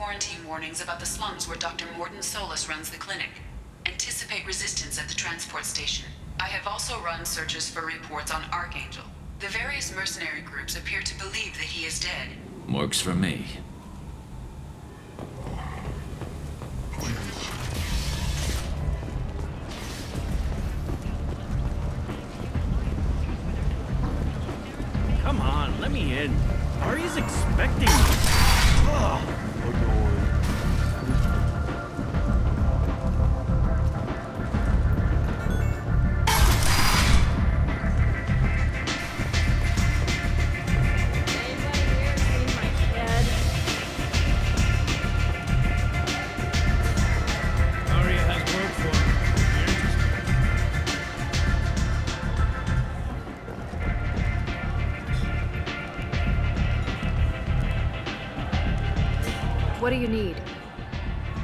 quarantine warnings about the slums where Dr. Mordin Solus runs the clinic. Anticipate resistance at the transport station. I have also run searches for reports on Archangel. The various mercenary groups appear to believe that he is dead. Works for me. Come on, let me in. Ari's expecting me. Ugh. What do you need?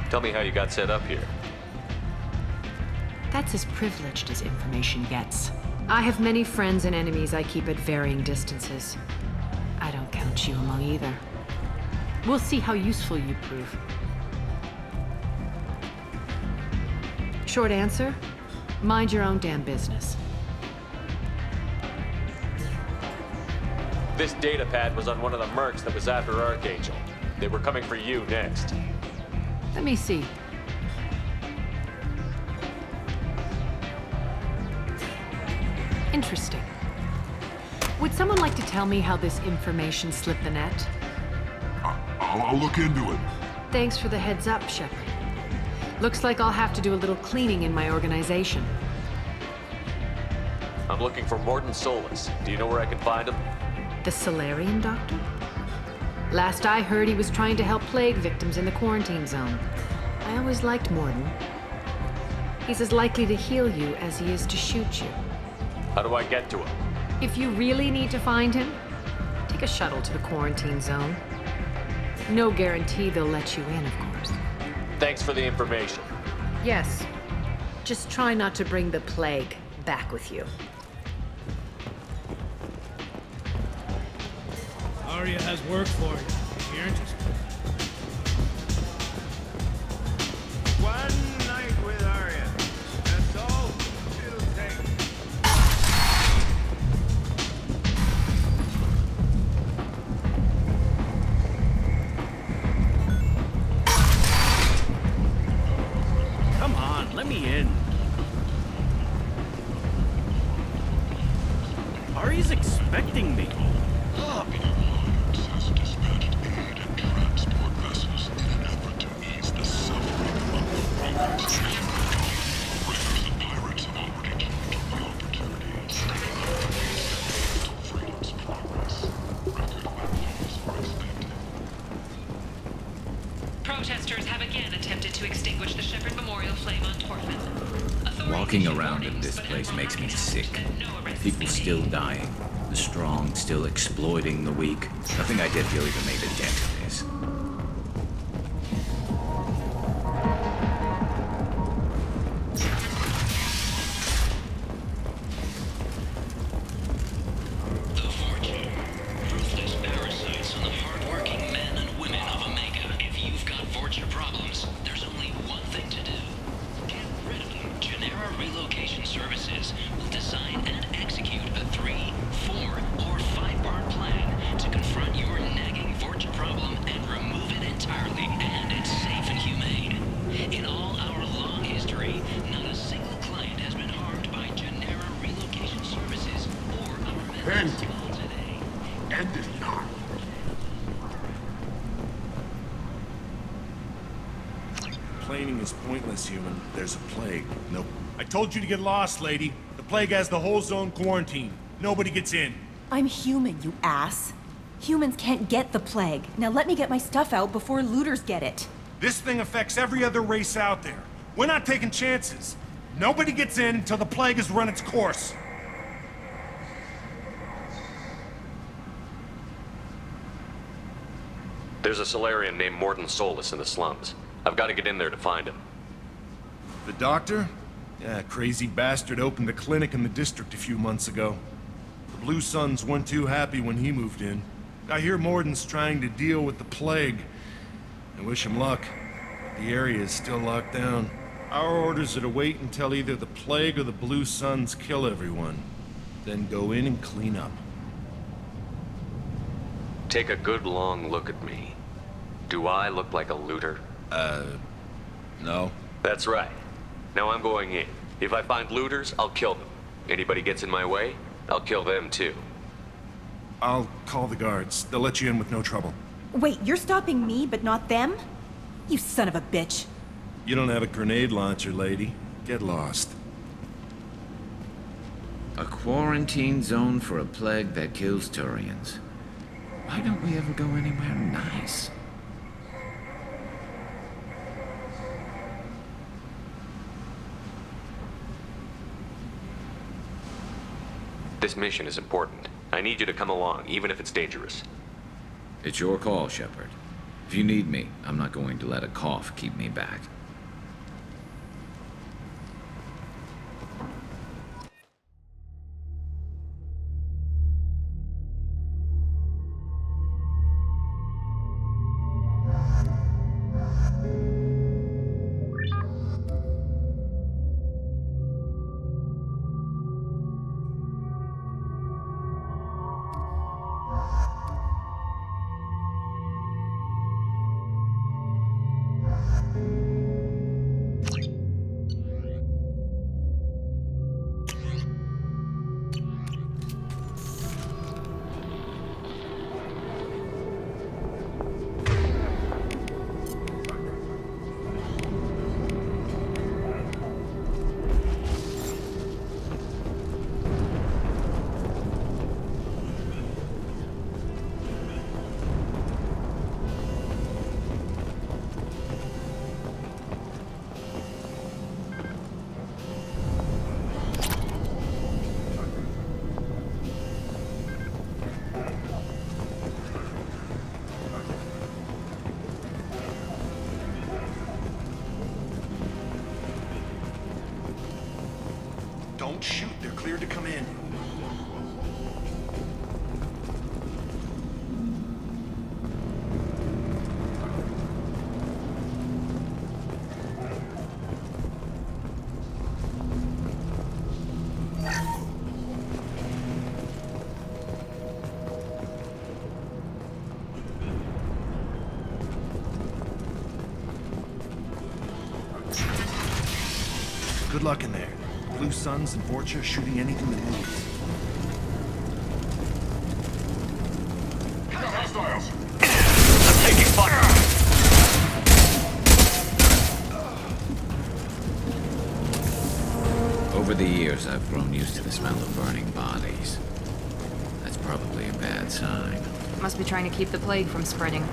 Tell me how you got set up here. That's as privileged as information gets. I have many friends and enemies I keep at varying distances. I don't count you among either. We'll see how useful you prove. Short answer? Mind your own damn business. This data pad was on one of the mercs that was after Archangel. They were coming for you next. Let me see. Interesting. Would someone like to tell me how this information slipped the net? I'll look into it. Thanks for the heads up, Shepard. Looks like I'll have to do a little cleaning in my organization. I'm looking for Mordin Solus. Do you know where I can find him? The Salarian doctor? Last I heard, he was trying to help plague victims in the quarantine zone. I always liked Mordin. He's as likely to heal you as he is to shoot you. How do I get to him? If you really need to find him, take a shuttle to the quarantine zone. No guarantee they'll let you in, of course. Thanks for the information. Yes. Just try not to bring the plague back with you. Aria has work for you. You're interested. One night with Aria. That's all it'll take. Come on, let me in. Ari's expecting me. Ugh. Protesters have again attempted to extinguish the Shepard Memorial flame on Torfman. Walking around in this place makes me sick. People still dying. The strong still exploiting the weak. Nothing I did here even made a dent in this. The Vorcha. Ruthless parasites on the hard-working men and women of Omega. If you've got Vorcha problems, there's only one thing to do. Get rid of them. Genera Relocation Services will design and execute a 3, 4, or 5-part plan to confront your nagging Vorcha problem and remove it entirely, and it's safe and humane. In all our long history, not a single client has been harmed by Genera Relocation Services or our End. methods till today. End it now. Complaining is pointless, human. There's a plague. Nope. I told you to get lost, lady. The plague has the whole zone quarantined. Nobody gets in. I'm human, you ass. Humans can't get the plague. Now let me get my stuff out before looters get it. This thing affects every other race out there. We're not taking chances. Nobody gets in until the plague has run its course. There's a Salarian named Mordin Solus in the slums. I've got to get in there to find him. The doctor? Yeah, crazy bastard opened a clinic in the district a few months ago. The Blue Suns weren't too happy when he moved in. I hear Mordin's trying to deal with the plague. I wish him luck. The area is still locked down. Our orders are to wait until either the plague or the Blue Suns kill everyone. Then go in and clean up. Take a good long look at me. Do I look like a looter? No. That's right. Now I'm going in. If I find looters, I'll kill them. Anybody gets in my way, I'll kill them too. I'll call the guards. They'll let you in with no trouble. Wait, you're stopping me, but not them? You son of a bitch. You don't have a grenade launcher, lady. Get lost. A quarantine zone for a plague that kills Turians. Why don't we ever go anywhere nice? This mission is important. I need you to come along, even if it's dangerous. It's your call, Shepard. If you need me, I'm not going to let a cough keep me back. Don't shoot. They're cleared to come in. Good luck in there. Blue Suns and Vorcha shooting anything that moves. Hostiles! I'm taking fire! Over the years, I've grown used to the smell of burning bodies. That's probably a bad sign. Must be trying to keep the plague from spreading.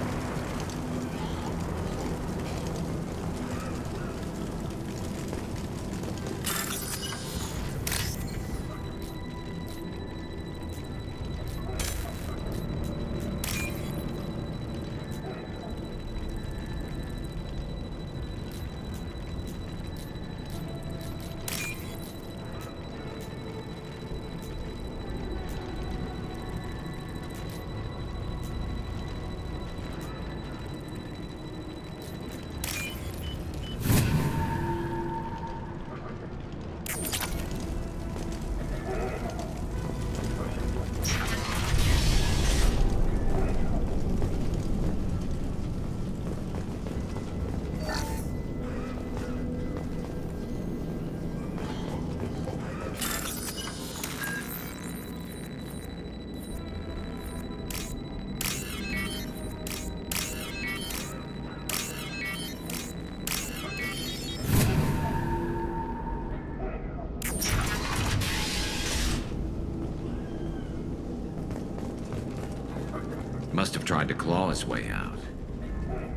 Must have tried to claw his way out.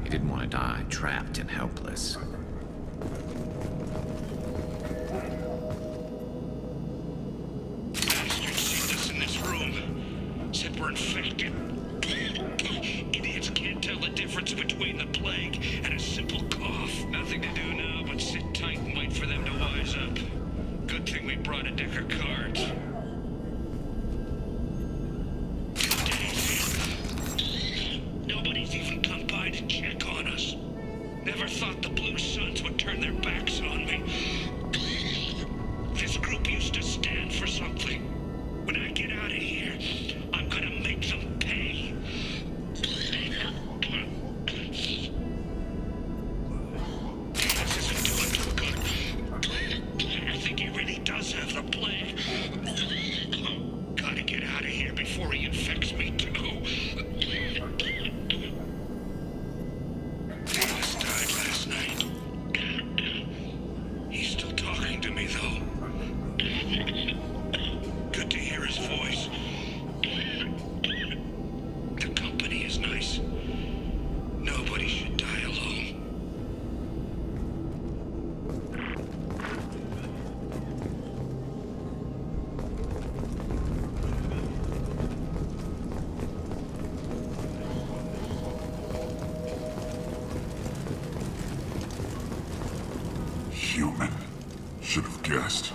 He didn't want to die trapped and helpless. Bastards saved us in this room. Said we're infected. Idiots can't tell the difference between the plague and a simple cough. Nothing to do now but sit tight and wait for them to wise up. Good thing we brought a deck of cards. Nobody's even come by to check on us. guessed.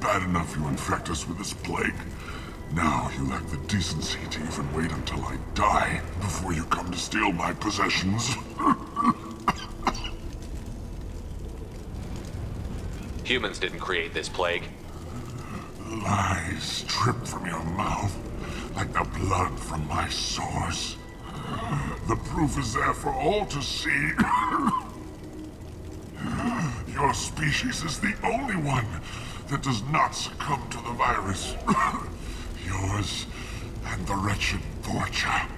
Bad enough you infect us with this plague. Now you lack the decency to even wait until I die before you come to steal my possessions. Humans didn't create this plague. Lies drip from your mouth like the blood from my sores. The proof is there for all to see. Your species is the only one that does not succumb to the virus. Yours and the wretched Vorcha.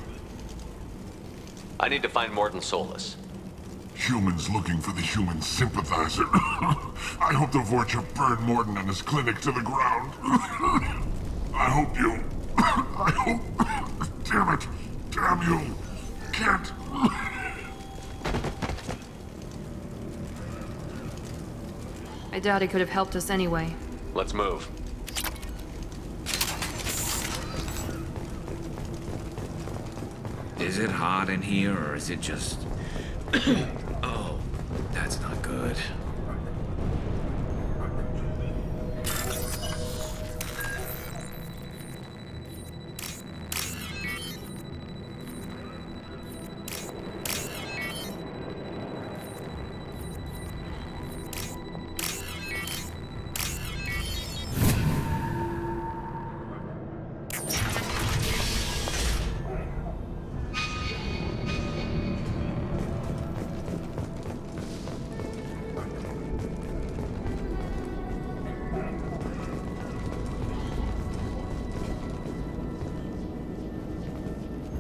I need to find Mordin Solus. Humans looking for the human sympathizer. I hope the Vorcha burn Mordin and his clinic to the ground. I hope you... I hope... Damn it. Damn you. Can't... I doubt he could have helped us anyway. Let's move. Is it hot in here, or is it just... Oh, that's not good.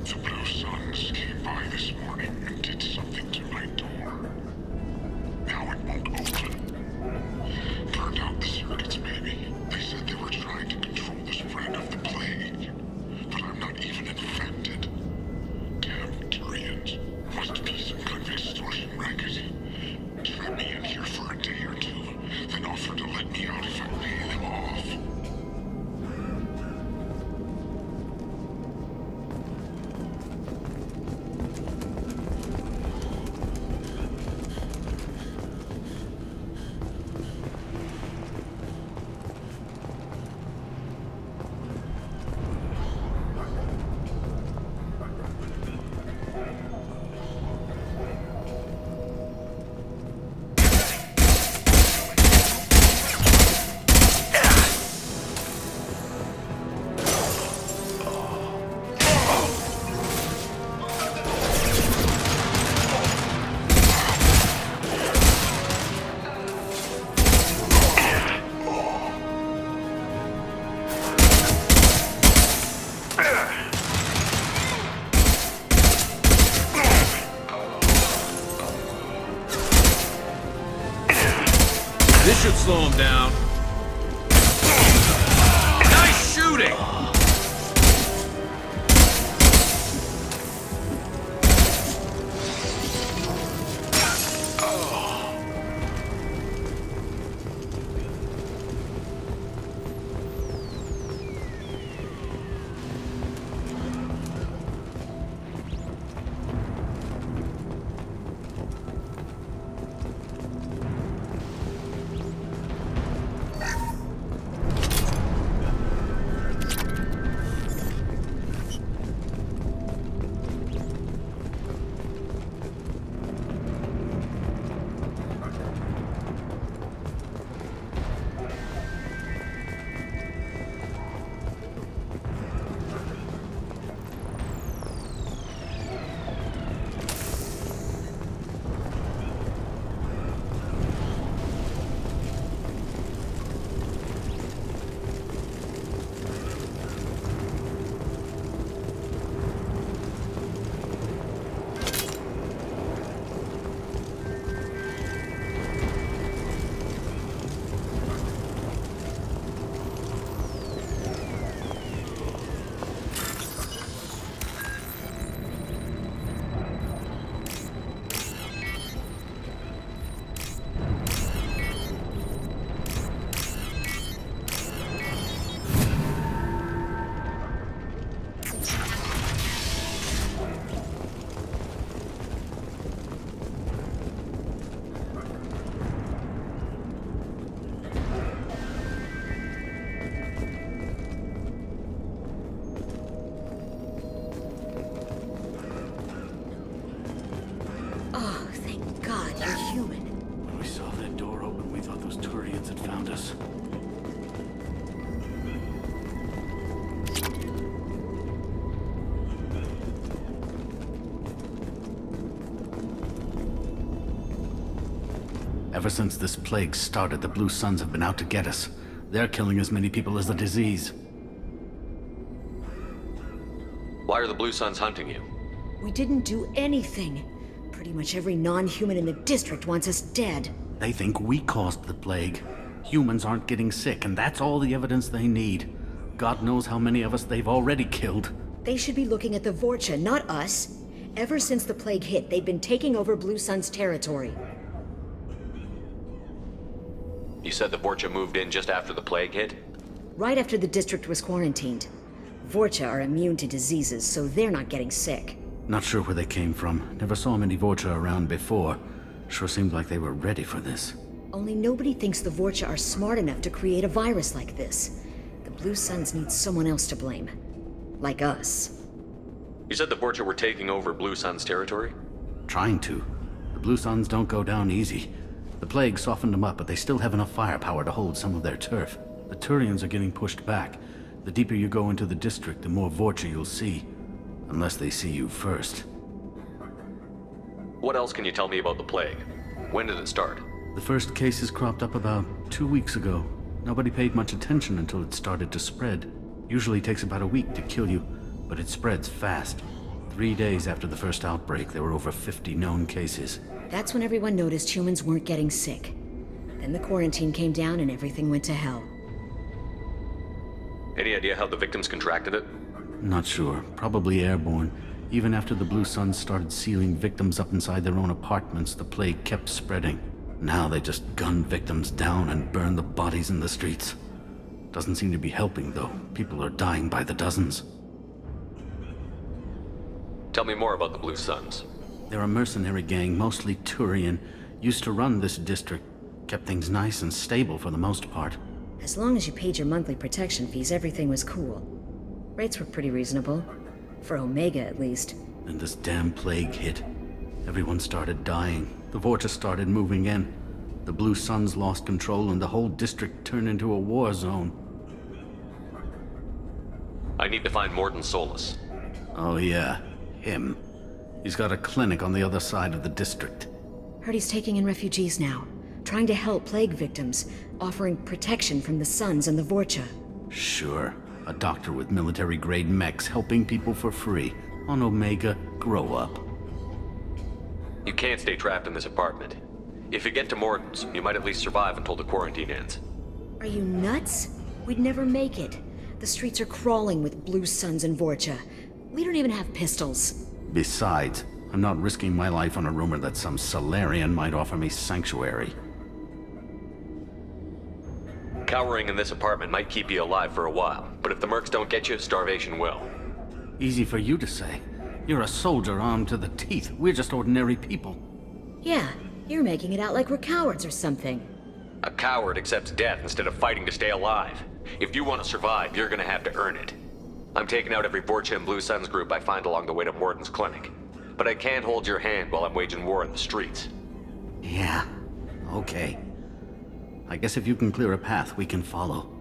The Blue Suns came by this morning and did something to my door. Now it won't open. Burned out the circuits, maybe. They said they were trying to control the spread of the plague. But I'm not even infected. Damn Tyrians. Must be some kind of extortion racket. Trap me in here for a day or two, then offer to let me out if I pay them off. This should slow him down. Nice shooting! those Turians had found us. Ever since this plague started, the Blue Suns have been out to get us. They're killing as many people as the disease. Why are the Blue Suns hunting you? We didn't do anything. Pretty much every non-human in the district wants us dead. They think we caused the plague. Humans aren't getting sick, and that's all the evidence they need. God knows how many of us they've already killed. They should be looking at the Vorcha, not us. Ever since the plague hit, they've been taking over Blue Sun's territory. You said the Vorcha moved in just after the plague hit? Right after the district was quarantined. Vorcha are immune to diseases, so they're not getting sick. Not sure where they came from. Never saw many Vorcha around before. Sure seemed like they were ready for this. Only nobody thinks the Vorcha are smart enough to create a virus like this. The Blue Suns need someone else to blame. Like us. You said the Vorcha were taking over Blue Sun's territory? Trying to. The Blue Suns don't go down easy. The plague softened them up, but they still have enough firepower to hold some of their turf. The Turians are getting pushed back. The deeper you go into the district, the more Vorcha you'll see. Unless they see you first. What else can you tell me about the plague? When did it start? The first cases cropped up about 2 weeks ago. Nobody paid much attention until it started to spread. Usually takes about a week to kill you, but it spreads fast. 3 days after the first outbreak, there were over 50 known cases. That's when everyone noticed humans weren't getting sick. Then the quarantine came down and everything went to hell. Any idea how the victims contracted it? Not sure. Probably airborne. Even after the Blue Suns started sealing victims up inside their own apartments, the plague kept spreading. Now they just gun victims down and burn the bodies in the streets. Doesn't seem to be helping, though. People are dying by the dozens. Tell me more about the Blue Suns. They're a mercenary gang, mostly Turian. Used to run this district. Kept things nice and stable for the most part. As long as you paid your monthly protection fees, everything was cool. Rates were pretty reasonable. For Omega, at least. Then this damn plague hit. Everyone started dying. The Vorcha started moving in. The Blue Suns lost control and the whole district turned into a war zone. I need to find Mordin Solus. Oh yeah, him. He's got a clinic on the other side of the district. Heard he's taking in refugees now. Trying to help plague victims. Offering protection from the Suns and the Vorcha. Sure. A doctor with military-grade mechs helping people for free. On Omega, grow up. You can't stay trapped in this apartment. If you get to Mordin's, you might at least survive until the quarantine ends. Are you nuts? We'd never make it. The streets are crawling with Blue Suns and Vorcha. We don't even have pistols. Besides, I'm not risking my life on a rumor that some Salarian might offer me sanctuary. Cowering in this apartment might keep you alive for a while, but if the mercs don't get you, starvation will. Easy for you to say. You're a soldier armed to the teeth. We're just ordinary people. Yeah, you're making it out like we're cowards or something. A coward accepts death instead of fighting to stay alive. If you want to survive, you're gonna have to earn it. I'm taking out every Vorcha and Blue Suns group I find along the way to Mordin's clinic. But I can't hold your hand while I'm waging war in the streets. Yeah, okay. I guess if you can clear a path, we can follow.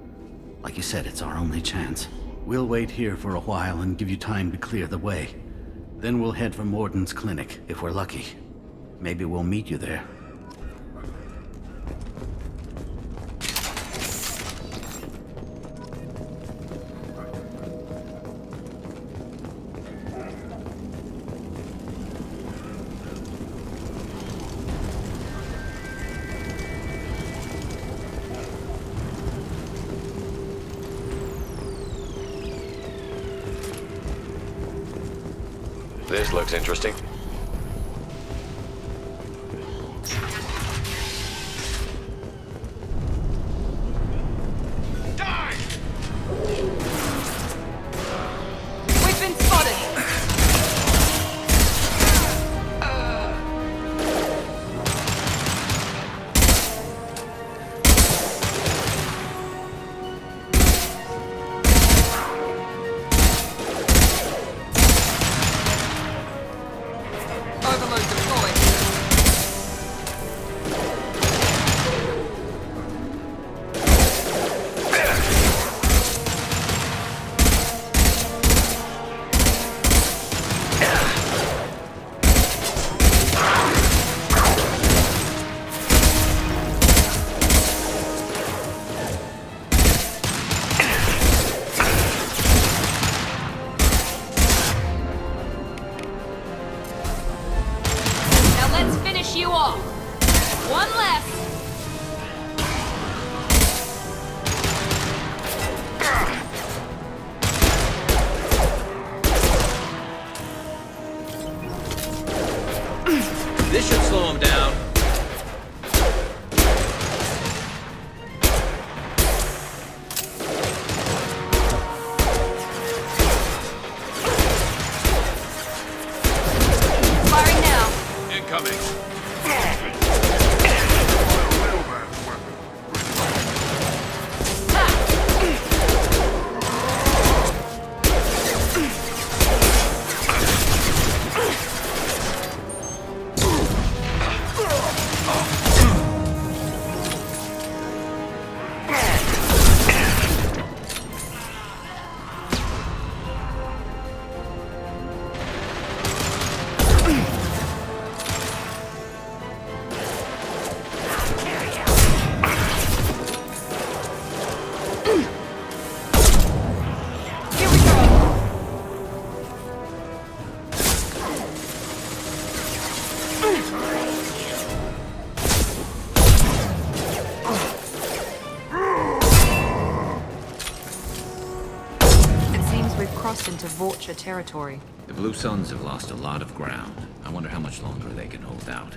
Like you said, it's our only chance. We'll wait here for a while and give you time to clear the way. Then we'll head for Mordin's clinic, if we're lucky. Maybe we'll meet you there. This looks interesting. We've been spotted! We've crossed into Vorcha territory. The Blue Suns have lost a lot of ground. I wonder how much longer they can hold out.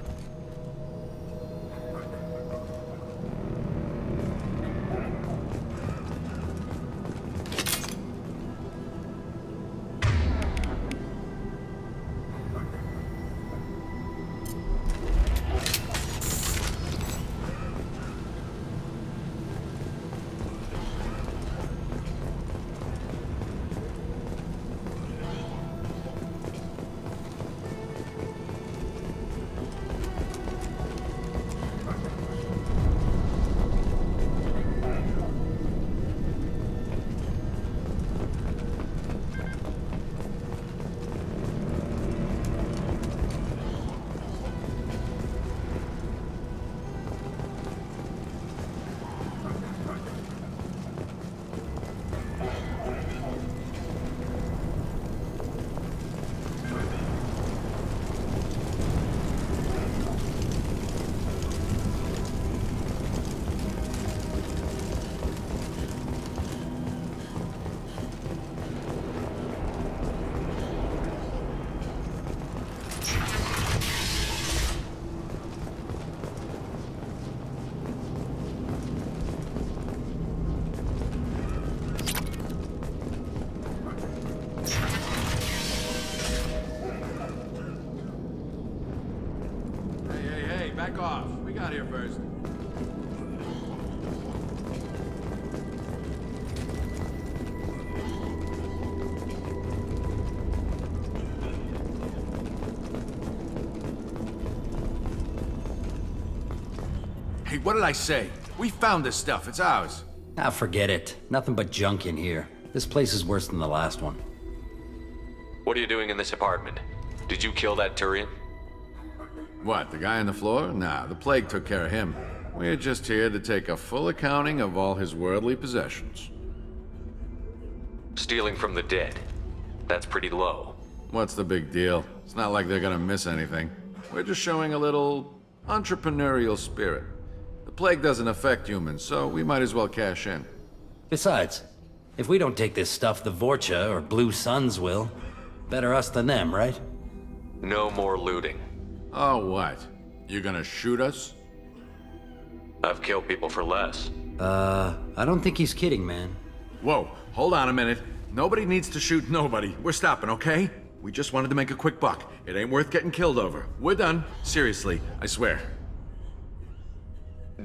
Back off. We got here first. Hey, what did I say? We found this stuff. It's ours. Ah, forget it. Nothing but junk in here. This place is worse than the last one. What are you doing in this apartment? Did you kill that Turian? What, the guy on the floor? Nah, the plague took care of him. We're just here to take a full accounting of all his worldly possessions. Stealing from the dead. That's pretty low. What's the big deal? It's not like they're gonna miss anything. We're just showing a little entrepreneurial spirit. The plague doesn't affect humans, so we might as well cash in. Besides, if we don't take this stuff, the Vorcha or Blue Suns will. Better us than them, right? No more looting. Oh, what? You gonna shoot us? I've killed people for less. I don't think he's kidding, man. Whoa, hold on a minute. Nobody needs to shoot nobody. We're stopping, okay? We just wanted to make a quick buck. It ain't worth getting killed over. We're done. Seriously, I swear.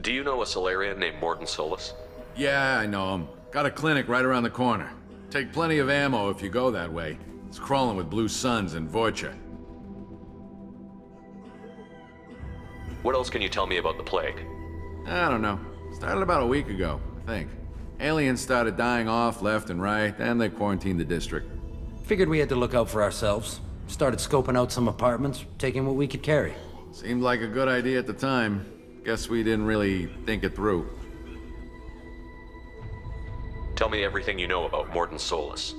Do you know a Salarian named Mordin Solus? Yeah, I know him. Got a clinic right around the corner. Take plenty of ammo if you go that way. It's crawling with Blue Suns and Vorcha. What else can you tell me about the plague? I don't know. Started about a week ago, I think. Aliens started dying off left and right, and they quarantined the district. Figured we had to look out for ourselves. Started scoping out some apartments, taking what we could carry. Seemed like a good idea at the time. Guess we didn't really think it through. Tell me everything you know about Mordin Solus.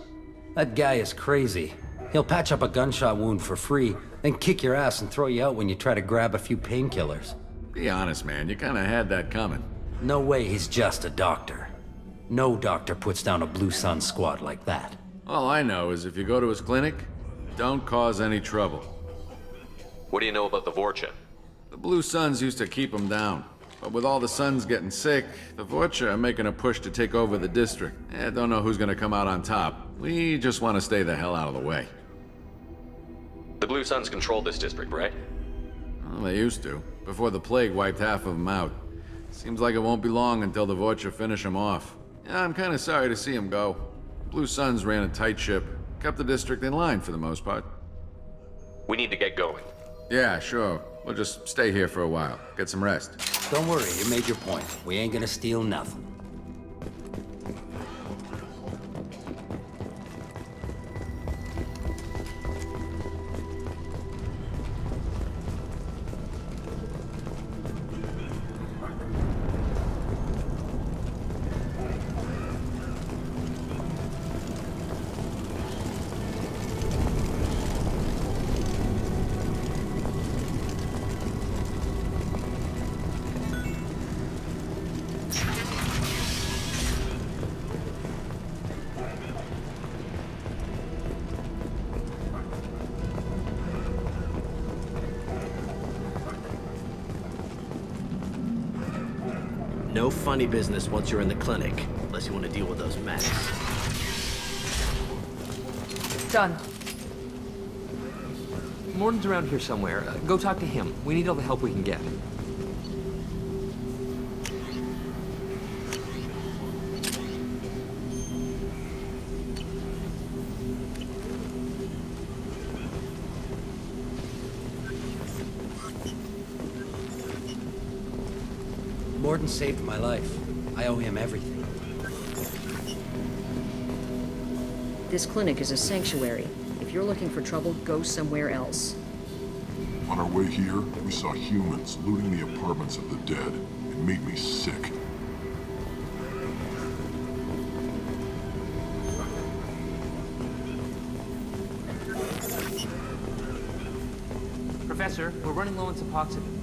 That guy is crazy. He'll patch up a gunshot wound for free, then kick your ass and throw you out when you try to grab a few painkillers. Be honest, man. You kinda had that coming. No way he's just a doctor. No doctor puts down a Blue Sun squad like that. All I know is if you go to his clinic, don't cause any trouble. What do you know about the Vorcha? The Blue Suns used to keep them down. But with all the Suns getting sick, the Vorcha are making a push to take over the district. Don't know who's gonna come out on top. We just want to stay the hell out of the way. The Blue Suns control this district, right? Well, they used to, before the plague wiped half of them out. Seems like it won't be long until the Vorcha finish them off. Yeah, I'm kinda sorry to see them go. Blue Suns ran a tight ship, kept the district in line for the most part. We need to get going. Yeah, sure. We'll just stay here for a while, get some rest. Don't worry, you made your point. We ain't gonna steal nothing. No funny business once you're in the clinic, unless you want to deal with those mechs. Done. Mordin's around here somewhere. Go talk to him. We need all the help we can get. Mordin saved my life. I owe him everything. This clinic is a sanctuary. If you're looking for trouble, go somewhere else. On our way here, we saw humans looting the apartments of the dead. It made me sick. Professor, we're running low on Suboxone.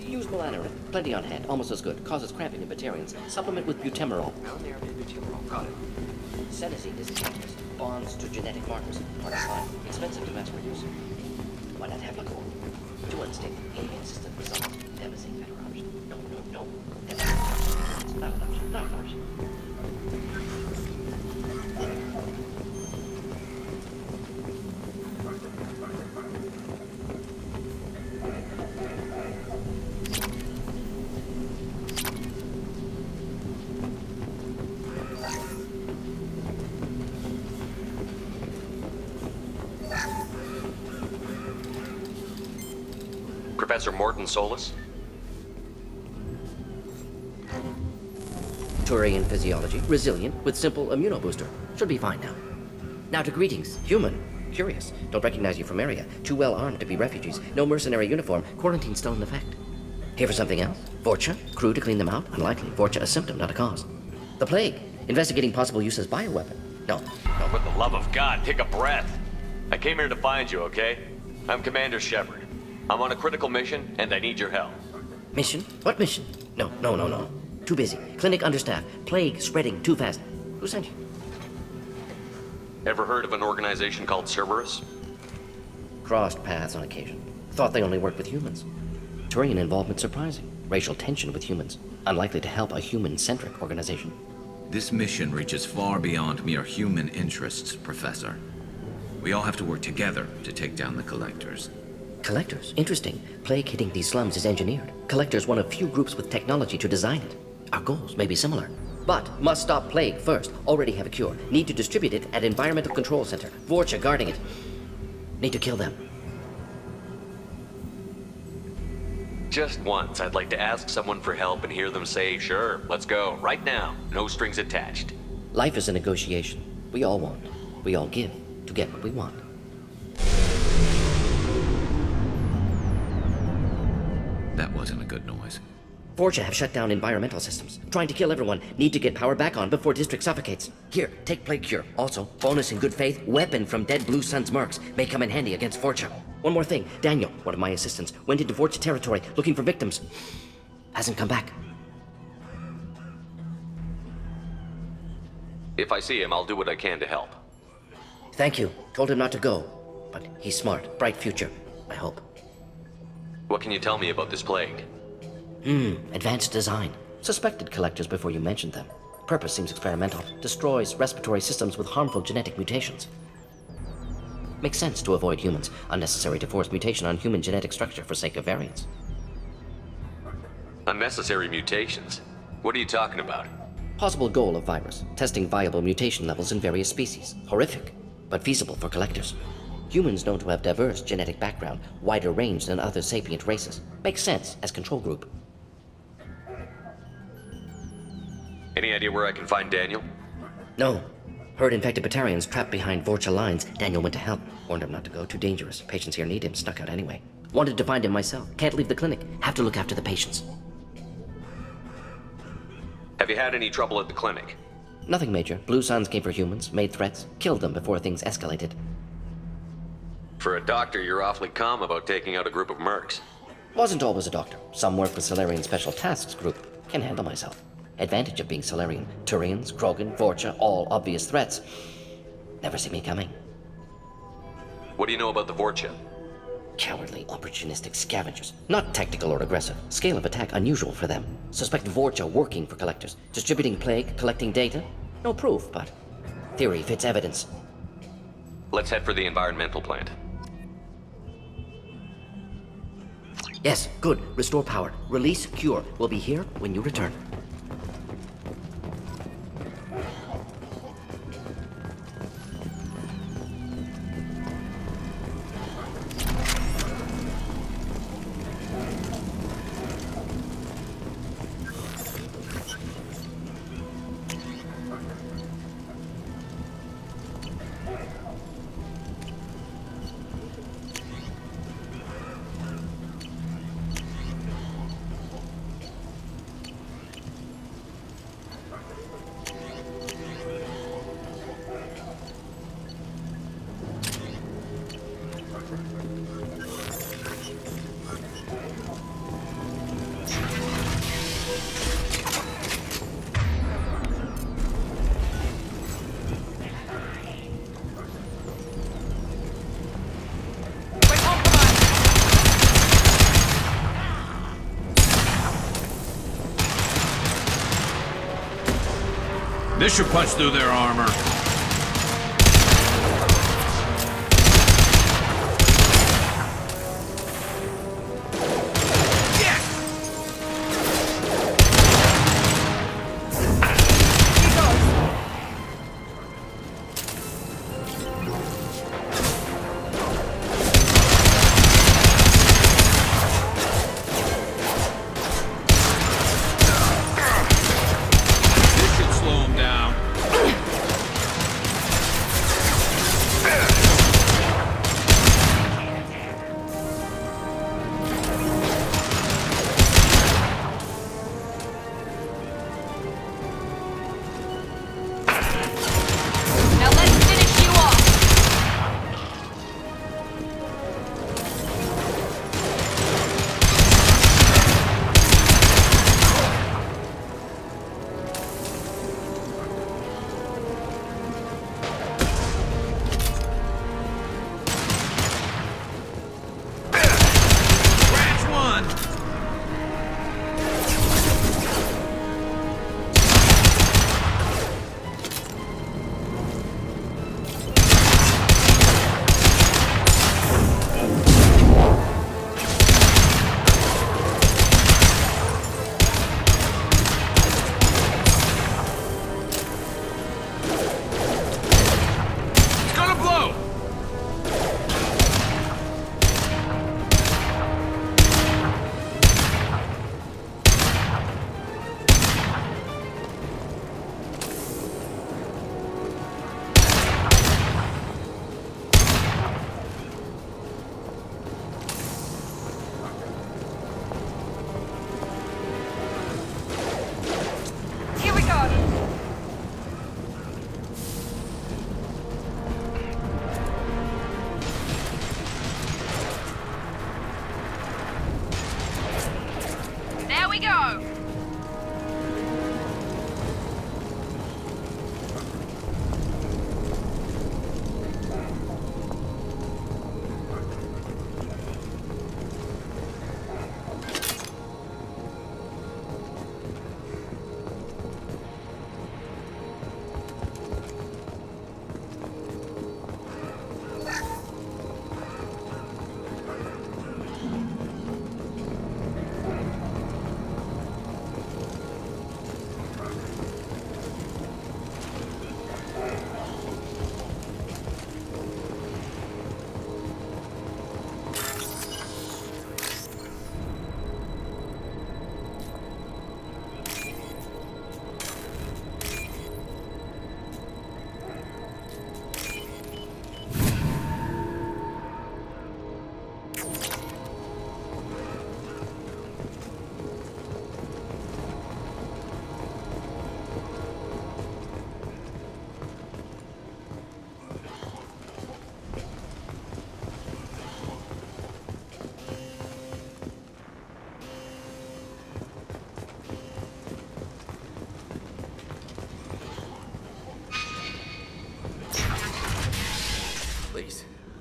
Use Melanorin. Plenty on hand. Almost as good. Causes cramping in Batarians. Supplement with butemerol. Butemerol. Got it. Senesine is dangerous. Bonds to genetic markers. Hard to find. Expensive to mass produce. Why not have Lacour? Too unstable. Inconsistent results. Devastating better option. No. It's not an option. Not an option. Professor Mordin Solus? Turian physiology, resilient, with simple immunobooster. Should be fine now. Now to greetings. Human. Curious. Don't recognize you from area. Too well armed to be refugees. No mercenary uniform. Quarantine still in effect. Here for something else? Vorcha? Crew to clean them out? Unlikely. Vorcha a symptom, not a cause. The plague. Investigating possible use as bioweapon. No. For the love of God, take a breath. I came here to find you, okay? I'm Commander Shepard. I'm on a critical mission, and I need your help. Mission? What mission? No. Too busy. Clinic understaffed. Plague spreading too fast. Who sent you? Ever heard of an organization called Cerberus? Crossed paths on occasion. Thought they only worked with humans. Turian involvement surprising. Racial tension with humans. Unlikely to help a human-centric organization. This mission reaches far beyond mere human interests, Professor. We all have to work together to take down the Collectors. Collectors? Interesting. Plague hitting these slums is engineered. Collectors one of few groups with technology to design it. Our goals may be similar. But must stop plague first. Already have a cure. Need to distribute it at Environmental Control Center. Vorcha guarding it. Need to kill them. Just once, I'd like to ask someone for help and hear them say, sure, let's go, right now. No strings attached. Life is a negotiation. We all want. We all give to get what we want. That wasn't a good noise. Vorcha have shut down environmental systems. Trying to kill everyone. Need to get power back on before district suffocates. Here, take plague cure. Also, bonus in good faith, weapon from dead Blue Sun's mercs. May come in handy against Vorcha. One more thing. Daniel, one of my assistants, went into Vorcha territory looking for victims. Hasn't come back. If I see him, I'll do what I can to help. Thank you. Told him not to go. But he's smart. Bright future. I hope. What can you tell me about this plague? Advanced design. Suspected Collectors before you mentioned them. Purpose seems experimental. Destroys respiratory systems with harmful genetic mutations. Makes sense to avoid humans. Unnecessary to force mutation on human genetic structure for sake of variance. Unnecessary mutations? What are you talking about? Possible goal of virus. Testing viable mutation levels in various species. Horrific, but feasible for Collectors. Humans known to have diverse genetic background, wider range than other sapient races. Makes sense as control group. Any idea where I can find Daniel? No. Heard infected Batarians trapped behind Vorcha lines. Daniel went to help. Warned him not to go. Too dangerous. Patients here need him. Snuck out anyway. Wanted to find him myself. Can't leave the clinic. Have to look after the patients. Have you had any trouble at the clinic? Nothing major. Blue Suns came for humans, made threats, killed them before things escalated. For a doctor, you're awfully calm about taking out a group of mercs. Wasn't always a doctor. Some work with Salarian Special Tasks Group. Can handle myself. Advantage of being Salarian. Turians, Krogan, Vorcha, all obvious threats. Never see me coming. What do you know about the Vorcha? Cowardly, opportunistic scavengers. Not tactical or aggressive. Scale of attack unusual for them. Suspect Vorcha working for collectors. Distributing plague, collecting data. No proof, but theory fits evidence. Let's head for the environmental plant. Yes, good. Restore power. Release cure. We'll be here when you return. This should punch through their armor.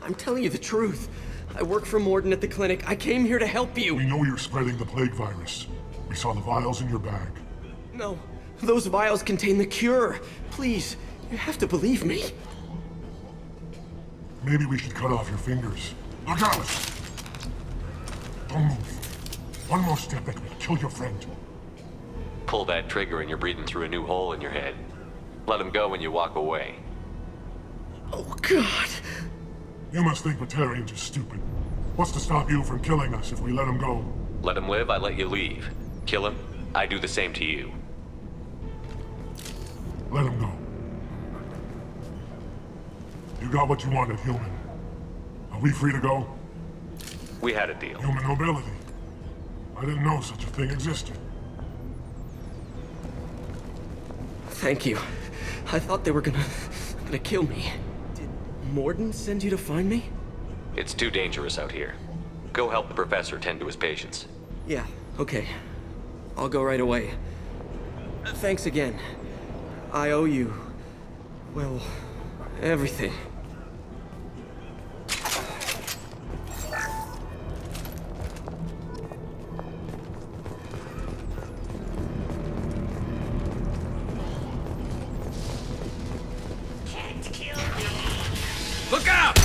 I'm telling you the truth. I work for Mordin at the clinic. I came here to help you. We know you're spreading the plague virus. We saw the vials in your bag. No, those vials contain the cure. Please, you have to believe me. Maybe we should cut off your fingers. Look out! Don't move. One more step and we'll kill your friend. Pull that trigger and you're breathing through a new hole in your head. Let him go when you walk away. Oh, God. You must think Batarians are stupid. What's to stop you from killing us if we let him go? Let him live, I let you leave. Kill him, I do the same to you. Let him go. You got what you wanted, human. Are we free to go? We had a deal. Human nobility. I didn't know such a thing existed. Thank you. I thought they were gonna kill me. Did Mordin send you to find me? It's too dangerous out here. Go help the professor tend to his patients. Yeah, okay. I'll go right away. Thanks again. I owe you, well, everything. Look out!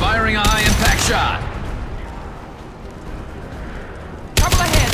Firing a high-impact shot. Trouble ahead!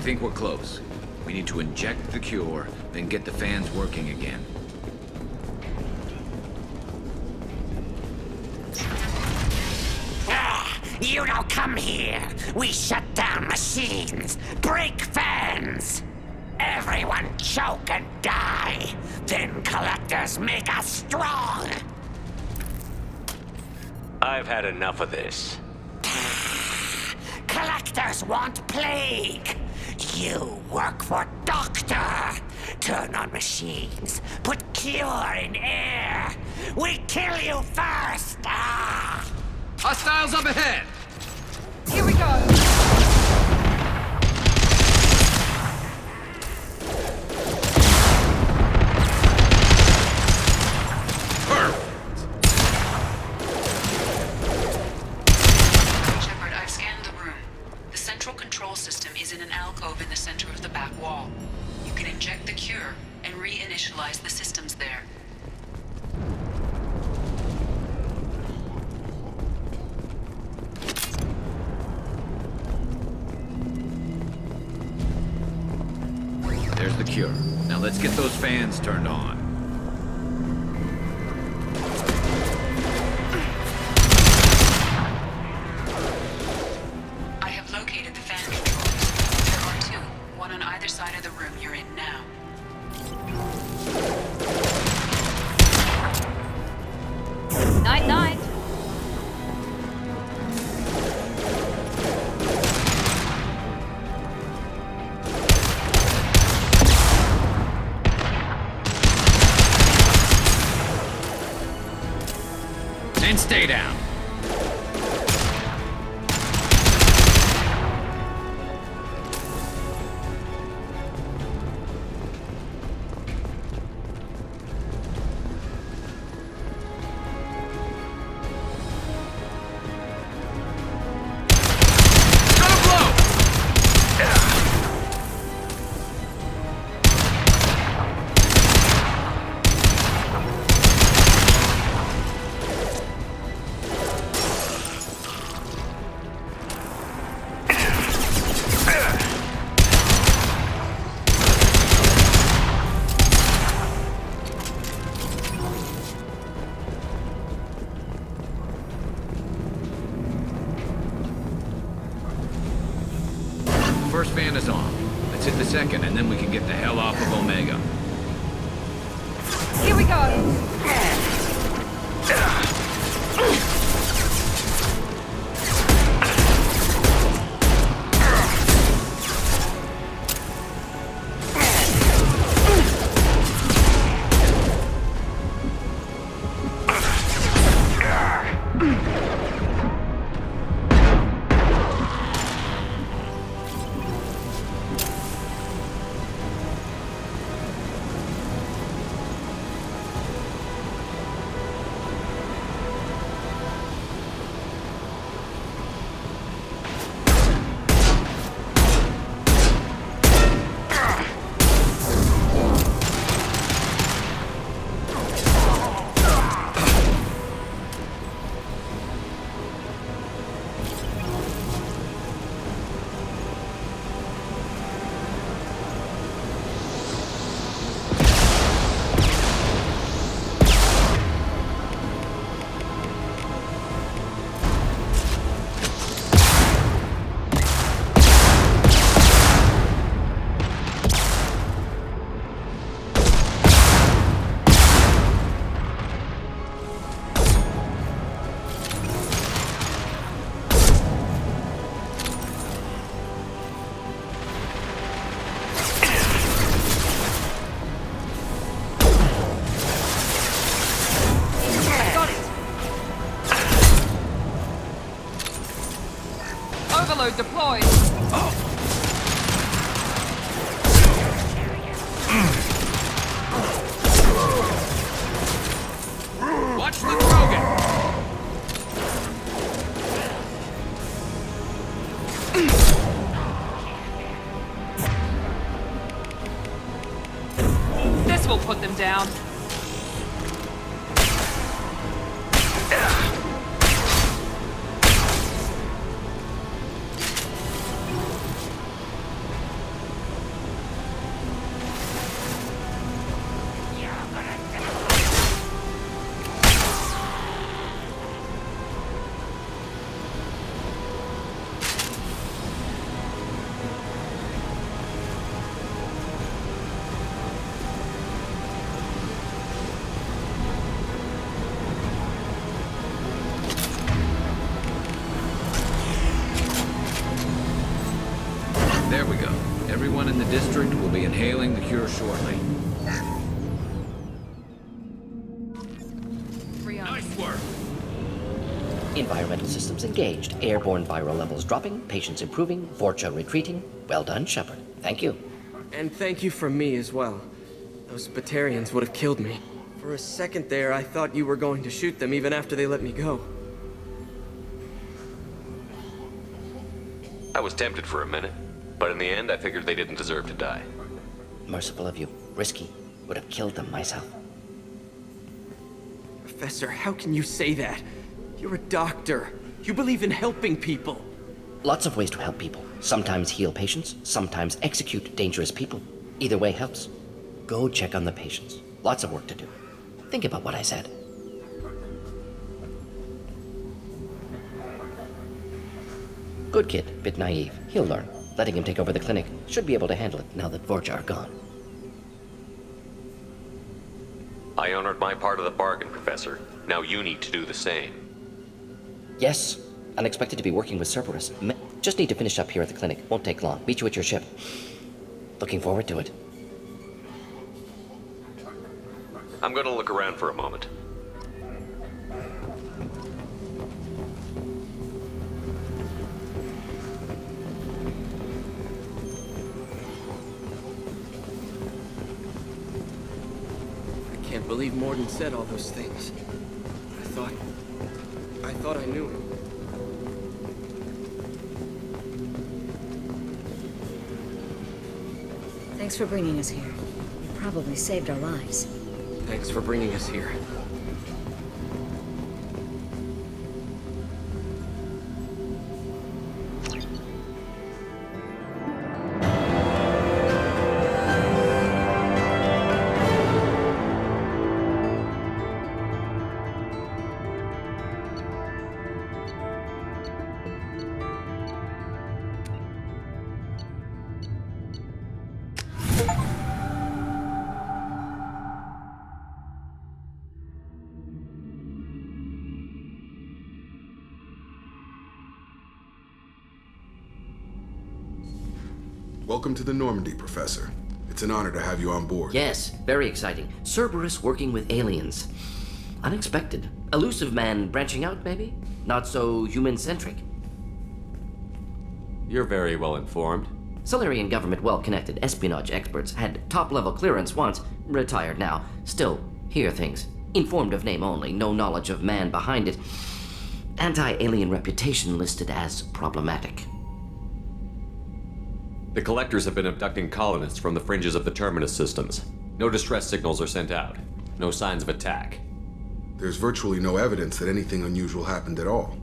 think we're close. We need to inject the cure, then get the fans working again. You don't come here. We shut down machines, break fans. Everyone choke and die. Then collectors make us strong. I've had enough of this. Collectors want plague. You work for Doctor. Turn on machines. Put cure in air. We kill you first. Hostiles up ahead! Here we go! Shepard, I've scanned the room. The central control system is in an alcove in the center of the back wall. You can inject the cure and reinitialize the systems there. There's the cure. Now let's get those fans turned on. I have located the fan controls. There are two, one on either side of the room you're in now. Night-night. And stay down. First fan is on. Let's hit the second, and then we can get the hell off of Omega. Here we go! Overload deployed. Watch the Krogan! This will put them down. Everyone in the district will be inhaling the cure shortly. Nice work. Environmental systems engaged. Airborne viral levels dropping. Patients improving. Vorcha retreating. Well done, Shepard. Thank you. And thank you from me as well. Those Batarians would have killed me. For a second there, I thought you were going to shoot them even after they let me go. I was tempted for a minute, but in the end, I figured they didn't deserve to die. Merciful of you. Risky. Would have killed them myself. Professor, how can you say that? You're a doctor. You believe in helping people. Lots of ways to help people. Sometimes heal patients, sometimes execute dangerous people. Either way helps. Go check on the patients. Lots of work to do. Think about what I said. Good kid, bit naive. He'll learn. Letting him take over the clinic. Should be able to handle it now that Vorcha are gone. I honored my part of the bargain, Professor. Now you need to do the same. Yes. Unexpected to be working with Cerberus. Just need to finish up here at the clinic. Won't take long. Meet you at your ship. Looking forward to it. I'm gonna look around for a moment. I can't believe Mordin said all those things. I thought I knew him. Thanks for bringing us here. You probably saved our lives. Thanks for bringing us here. Welcome to the Normandy, Professor. It's an honor to have you on board. Yes, very exciting. Cerberus working with aliens. Unexpected. Elusive man branching out, maybe? Not so human-centric. You're very well informed. Salarian government well-connected espionage experts had top-level clearance once, retired now. Still, hear things. Informed of name only, no knowledge of man behind it. Anti-alien reputation listed as problematic. The collectors have been abducting colonists from the fringes of the terminus systems. No distress signals are sent out. No signs of attack. There's virtually no evidence that anything unusual happened at all.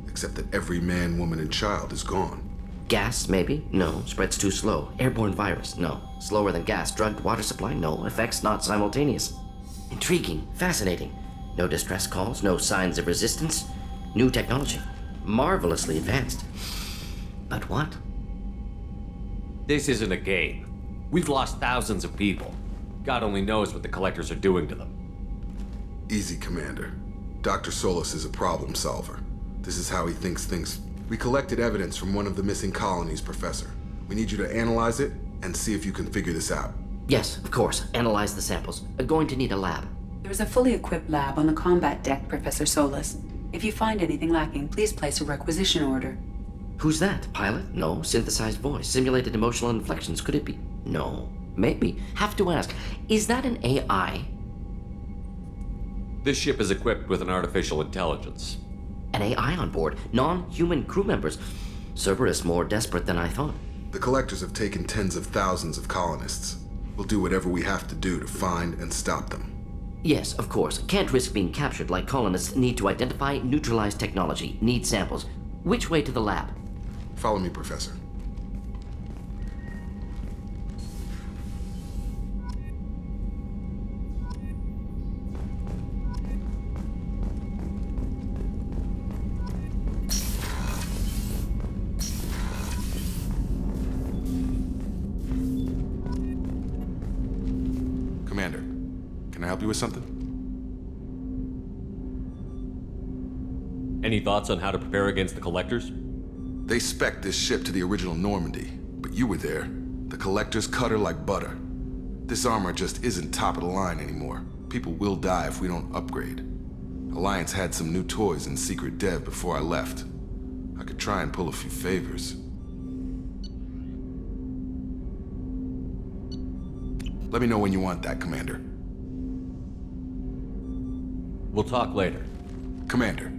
Except that every man, woman, and child is gone. Gas, maybe? No. Spreads too slow. Airborne virus? No. Slower than gas. Drugged water supply? No. Effects not simultaneous. Intriguing. Fascinating. No distress calls. No signs of resistance. New technology. Marvelously advanced. But what? This isn't a game. We've lost thousands of people. God only knows what the collectors are doing to them. Easy, Commander. Dr. Solus is a problem solver. This is how he thinks things. We collected evidence from one of the missing colonies, Professor. We need you to analyze it and see if you can figure this out. Yes, of course. Analyze the samples. Going to need a lab. There's a fully equipped lab on the combat deck, Professor Solus. If you find anything lacking, please place a requisition order. Who's that? Pilot? No. Synthesized voice. Simulated emotional inflections. Could it be? No. Maybe. Have to ask. Is that an AI? This ship is equipped with an artificial intelligence. An AI on board. Non-human crew members. Cerberus more desperate than I thought. The collectors have taken tens of thousands of colonists. We'll do whatever we have to do to find and stop them. Yes, of course. Can't risk being captured like colonists need to identify, neutralize technology, need samples. Which way to the lab? Follow me, Professor. Commander, can I help you with something? Any thoughts on how to prepare against the collectors? They spec'd this ship to the original Normandy, but you were there. The Collectors cut her like butter. This armor just isn't top of the line anymore. People will die if we don't upgrade. Alliance had some new toys in secret dev before I left. I could try and pull a few favors. Let me know when you want that, Commander. We'll talk later. Commander.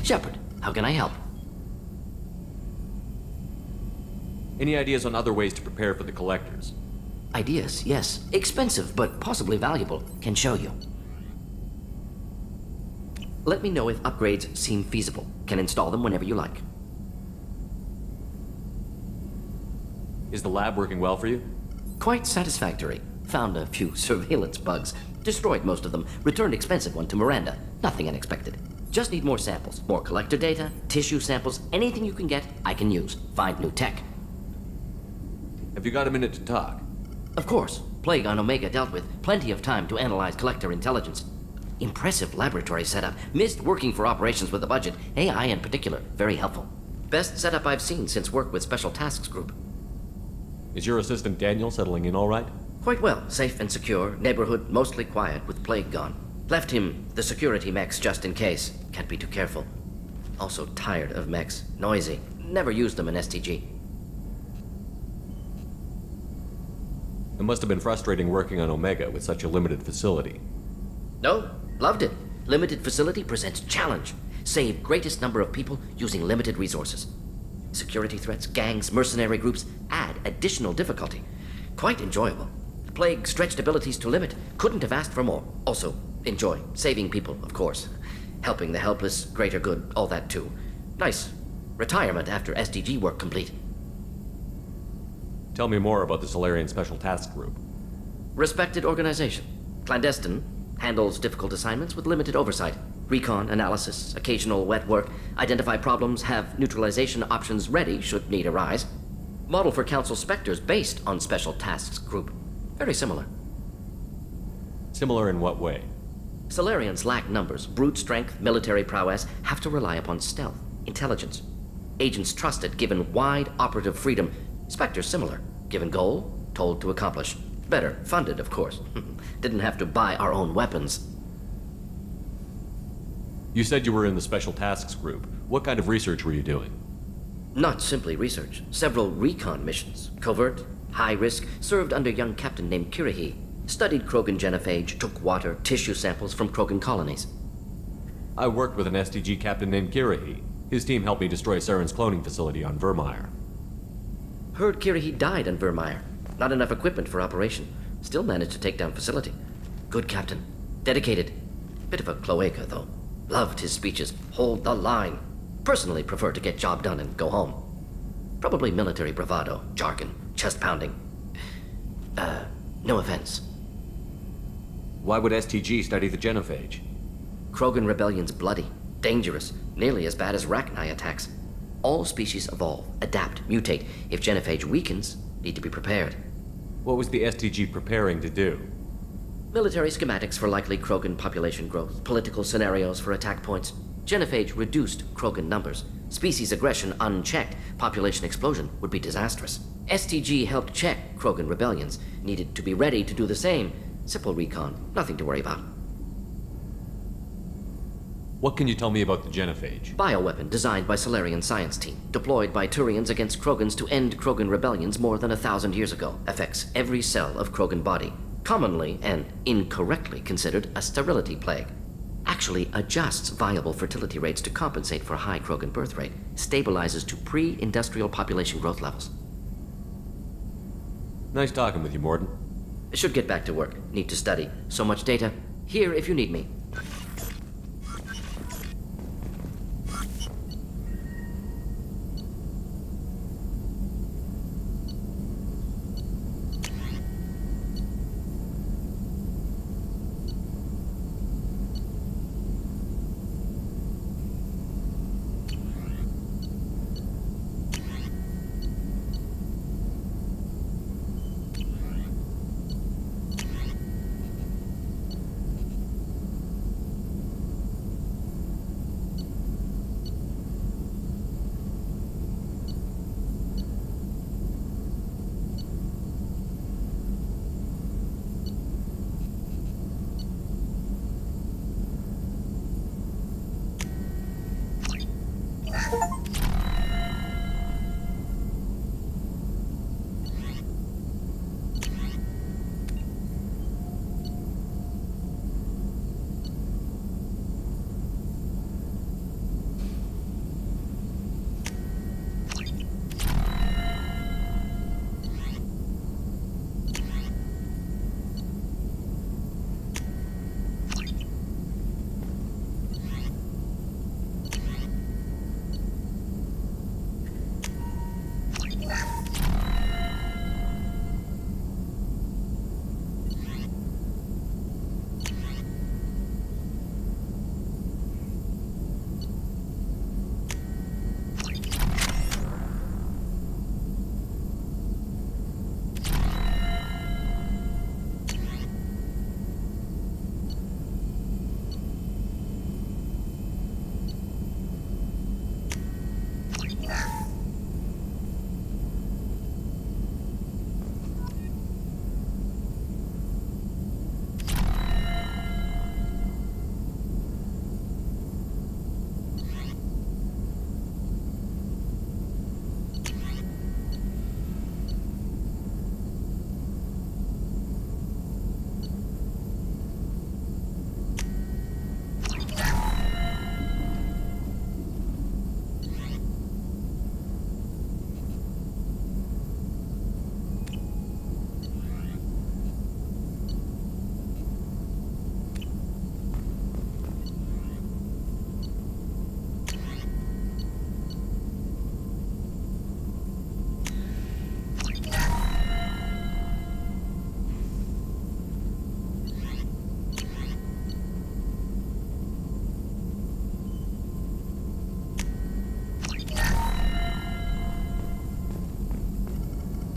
Shepard, how can I help? Any ideas on other ways to prepare for the Collectors? Ideas, yes. Expensive, but possibly valuable. Can show you. Let me know if upgrades seem feasible. Can install them whenever you like. Is the lab working well for you? Quite satisfactory. Found a few surveillance bugs. Destroyed most of them. Returned expensive one to Miranda. Nothing unexpected. Just need more samples. More collector data, tissue samples, anything you can get, I can use. Find new tech. Have you got a minute to talk? Of course. Plague on Omega dealt with. Plenty of time to analyze collector intelligence. Impressive laboratory setup. Missed working for operations with a budget. AI in particular. Very helpful. Best setup I've seen since work with Special Tasks Group. Is your assistant Daniel settling in all right? Quite well. Safe and secure. Neighborhood mostly quiet with Plague gone. Left him the security mechs just in case. Can't be too careful. Also tired of mechs. Noisy. Never used them in STG. It must have been frustrating working on Omega with such a limited facility. No, loved it. Limited facility presents challenge. Save greatest number of people using limited resources. Security threats, gangs, mercenary groups add additional difficulty. Quite enjoyable. Plague stretched abilities to limit. Couldn't have asked for more. Also, enjoy. Saving people, of course. Helping the helpless, greater good, all that too. Nice. Retirement after SDG work complete. Tell me more about the Salarian Special Task Group. Respected organization. Clandestine. Handles difficult assignments with limited oversight. Recon, analysis, occasional wet work. Identify problems, have neutralization options ready should need arise. Model for Council Spectres based on Special Tasks Group. Very similar. Similar in what way? Salarians lack numbers, brute strength, military prowess, have to rely upon stealth, intelligence. Agents trusted, given wide operative freedom. Spectres similar, given goal, told to accomplish. Better, funded, of course. Didn't have to buy our own weapons. You said you were in the Special Tasks Group. What kind of research were you doing? Not simply research. Several recon missions. Covert, high risk, served under a young captain named Kirihi. Studied Krogan genophage, took water, tissue samples from Krogan colonies. I worked with an STG captain named Kirihi. His team helped me destroy Saren's cloning facility on Vermeer. Heard Kirihi died on Vermeer. Not enough equipment for operation. Still managed to take down facility. Good captain. Dedicated. Bit of a cloaca, though. Loved his speeches. Hold the line. Personally prefer to get job done and go home. Probably military bravado, jargon, chest pounding. No offense. Why would STG study the genophage? Krogan rebellion's bloody, dangerous, nearly as bad as Rachni attacks. All species evolve, adapt, mutate. If genophage weakens, need to be prepared. What was the STG preparing to do? Military schematics for likely Krogan population growth, political scenarios for attack points. Genophage reduced Krogan numbers. Species aggression unchecked, population explosion would be disastrous. STG helped check Krogan rebellions, needed to be ready to do the same. Simple recon, nothing to worry about. What can you tell me about the genophage? Bioweapon designed by Salarian science team, deployed by Turians against Krogans to end Krogan rebellions more than 1,000 years ago. Affects every cell of Krogan body. Commonly and incorrectly considered a sterility plague. Actually adjusts viable fertility rates to compensate for high Krogan birth rate. Stabilizes to pre-industrial population growth levels. Nice talking with you, Mordin. Should get back to work. Need to study. So much data. Here if you need me.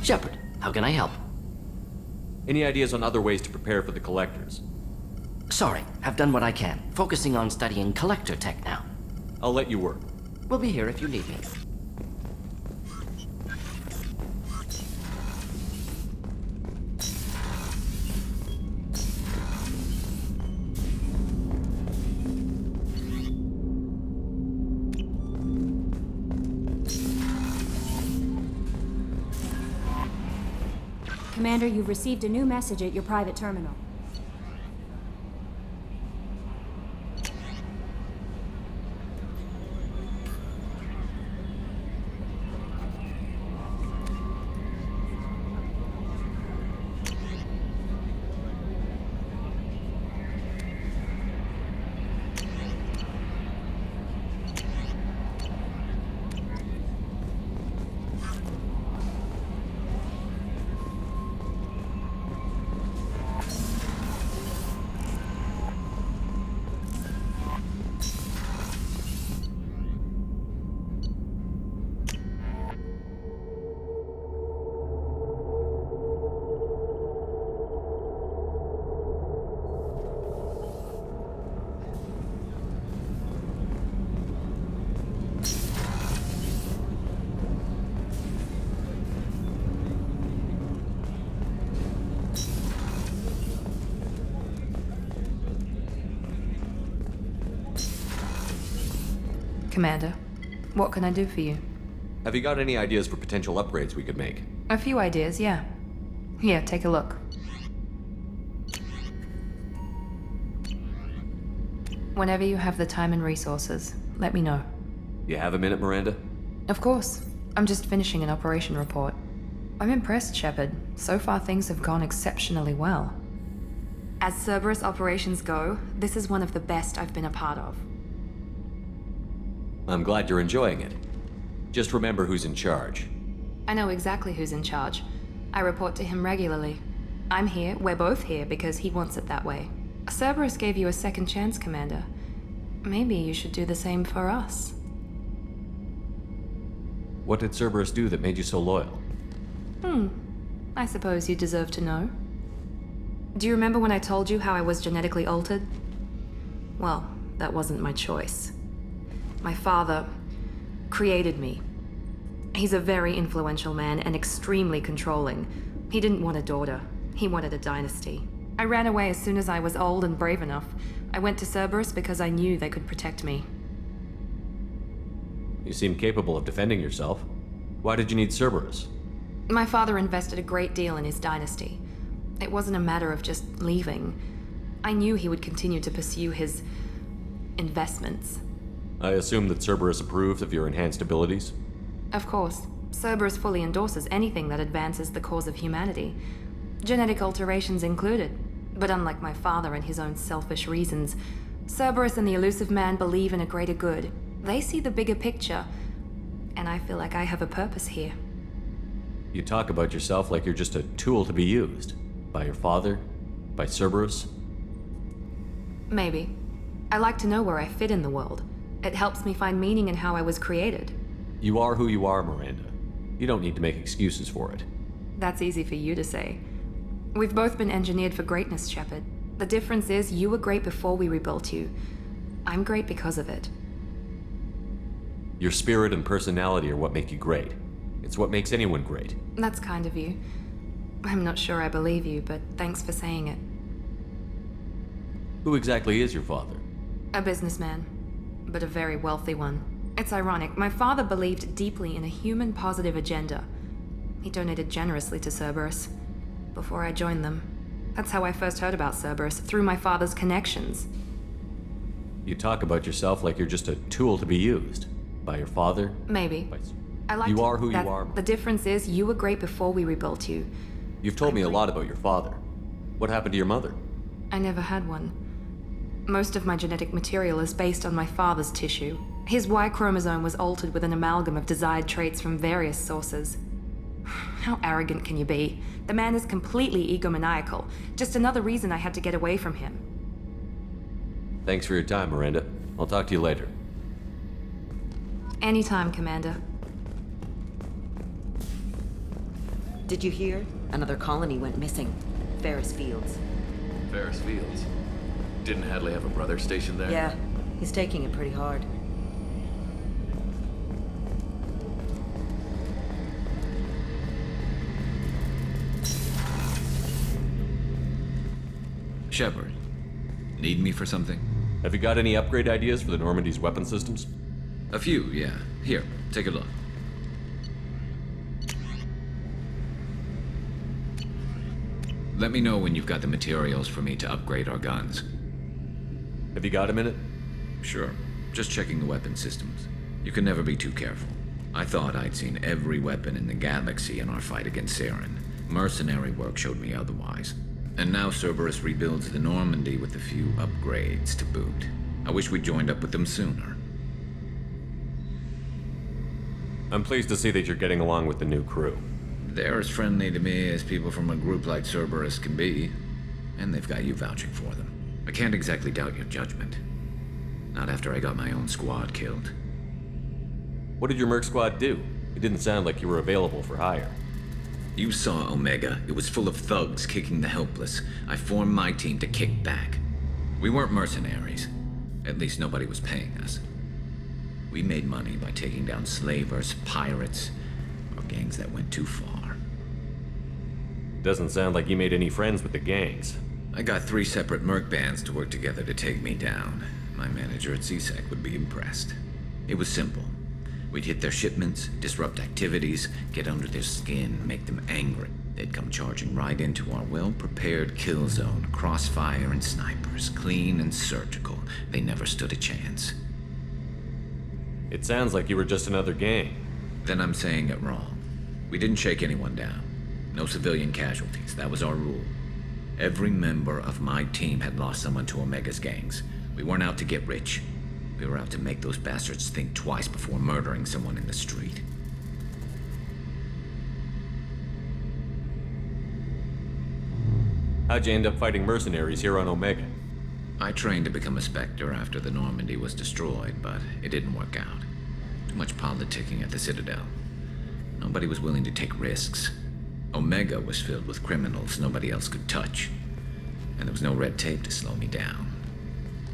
Shepard, how can I help? Any ideas on other ways to prepare for the Collectors? Sorry, have done what I can. Focusing on studying Collector tech now. I'll let you work. We'll be here if you need me. Commander, you've received a new message at your private terminal. Commander, what can I do for you? Have you got any ideas for potential upgrades we could make? A few ideas, yeah. Here, take a look. Whenever you have the time and resources, let me know. You have a minute, Miranda? Of course. I'm just finishing an operation report. I'm impressed, Shepard. So far, things have gone exceptionally well. As Cerberus operations go, this is one of the best I've been a part of. I'm glad you're enjoying it. Just remember who's in charge. I know exactly who's in charge. I report to him regularly. I'm here, we're both here, because he wants it that way. Cerberus gave you a second chance, Commander. Maybe you should do the same for us. What did Cerberus do that made you so loyal? I suppose you deserve to know. Do you remember when I told you how I was genetically altered? Well, that wasn't my choice. My father created me. He's a very influential man and extremely controlling. He didn't want a daughter. He wanted a dynasty. I ran away as soon as I was old and brave enough. I went to Cerberus because I knew they could protect me. You seem capable of defending yourself. Why did you need Cerberus? My father invested a great deal in his dynasty. It wasn't a matter of just leaving. I knew he would continue to pursue his investments. I assume that Cerberus approved of your enhanced abilities? Of course. Cerberus fully endorses anything that advances the cause of humanity. Genetic alterations included. But unlike my father and his own selfish reasons, Cerberus and the Elusive Man believe in a greater good. They see the bigger picture, and I feel like I have a purpose here. You talk about yourself like you're just a tool to be used. By your father? By Cerberus? Maybe. I like to know where I fit in the world. It helps me find meaning in how I was created. You are who you are, Miranda. You don't need to make excuses for it. That's easy for you to say. We've both been engineered for greatness, Shepard. The difference is you were great before we rebuilt you. I'm great because of it. Your spirit and personality are what make you great. It's what makes anyone great. That's kind of you. I'm not sure I believe you, but thanks for saying it. Who exactly is your father? A businessman, but a very wealthy one. It's ironic. My father believed deeply in a human-positive agenda. He donated generously to Cerberus before I joined them. That's how I first heard about Cerberus, through my father's connections. You talk about yourself like you're just a tool to be used. By your father? Maybe. I like You are who you are. The difference is you were great before we rebuilt you. You've told me a lot about your father. What happened to your mother? I never had one. Most of my genetic material is based on my father's tissue. His Y chromosome was altered with an amalgam of desired traits from various sources. How arrogant can you be? The man is completely egomaniacal. Just another reason I had to get away from him. Thanks for your time, Miranda. I'll talk to you later. Anytime, Commander. Did you hear? Another colony went missing. Ferris Fields. Ferris Fields. Didn't Hadley have a brother stationed there? Yeah, he's taking it pretty hard. Shepard. Need me for something? Have you got any upgrade ideas for the Normandy's weapon systems? A few, yeah. Here, take a look. Let me know when you've got the materials for me to upgrade our guns. Have you got a minute? Sure. Just checking the weapon systems. You can never be too careful. I thought I'd seen every weapon in the galaxy in our fight against Saren. Mercenary work showed me otherwise. And now Cerberus rebuilds the Normandy with a few upgrades to boot. I wish we'd joined up with them sooner. I'm pleased to see that you're getting along with the new crew. They're as friendly to me as people from a group like Cerberus can be. And they've got you vouching for them. I can't exactly doubt your judgment. Not after I got my own squad killed. What did your merc squad do? It didn't sound like you were available for hire. You saw Omega. It was full of thugs kicking the helpless. I formed my team to kick back. We weren't mercenaries. At least nobody was paying us. We made money by taking down slavers, pirates, or gangs that went too far. Doesn't sound like you made any friends with the gangs. I got 3 separate merc bands to work together to take me down. My manager at CSEC would be impressed. It was simple. We'd hit their shipments, disrupt activities, get under their skin, make them angry. They'd come charging right into our well-prepared kill zone, crossfire and snipers, clean and surgical. They never stood a chance. It sounds like you were just another gang. Then I'm saying it wrong. We didn't shake anyone down. No civilian casualties. That was our rule. Every member of my team had lost someone to Omega's gangs. We weren't out to get rich. We were out to make those bastards think twice before murdering someone in the street. How'd you end up fighting mercenaries here on Omega? I trained to become a Spectre after the Normandy was destroyed, but it didn't work out. Too much politicking at the Citadel. Nobody was willing to take risks. Omega was filled with criminals nobody else could touch. And there was no red tape to slow me down.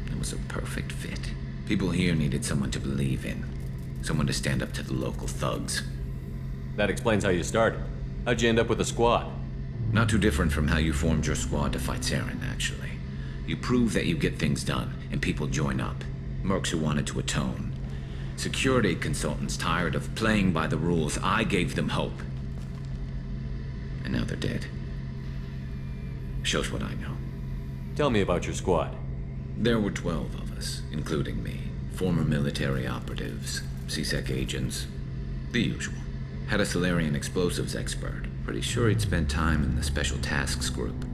It was a perfect fit. People here needed someone to believe in. Someone to stand up to the local thugs. That explains how you started. How'd you end up with a squad? Not too different from how you formed your squad to fight Saren, actually. You prove that you get things done, and people join up. Mercs who wanted to atone. Security consultants tired of playing by the rules. I gave them hope. And now they're dead. Shows what I know. Tell me about your squad. There were 12 of us, including me. Former military operatives, CSEC agents, the usual. Had a Salarian explosives expert. Pretty sure he'd spent time in the Special Tasks Group.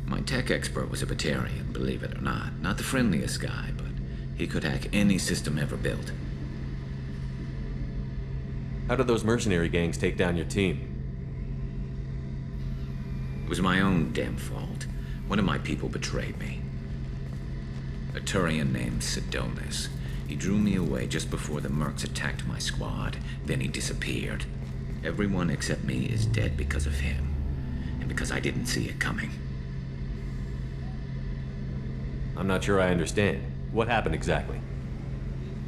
My tech expert was a Batarian, believe it or not. Not the friendliest guy, but he could hack any system ever built. How did those mercenary gangs take down your team? It was my own damn fault. One of my people betrayed me. A Turian named Sidonus. He drew me away just before the Mercs attacked my squad. Then he disappeared. Everyone except me is dead because of him. And because I didn't see it coming. I'm not sure I understand. What happened exactly?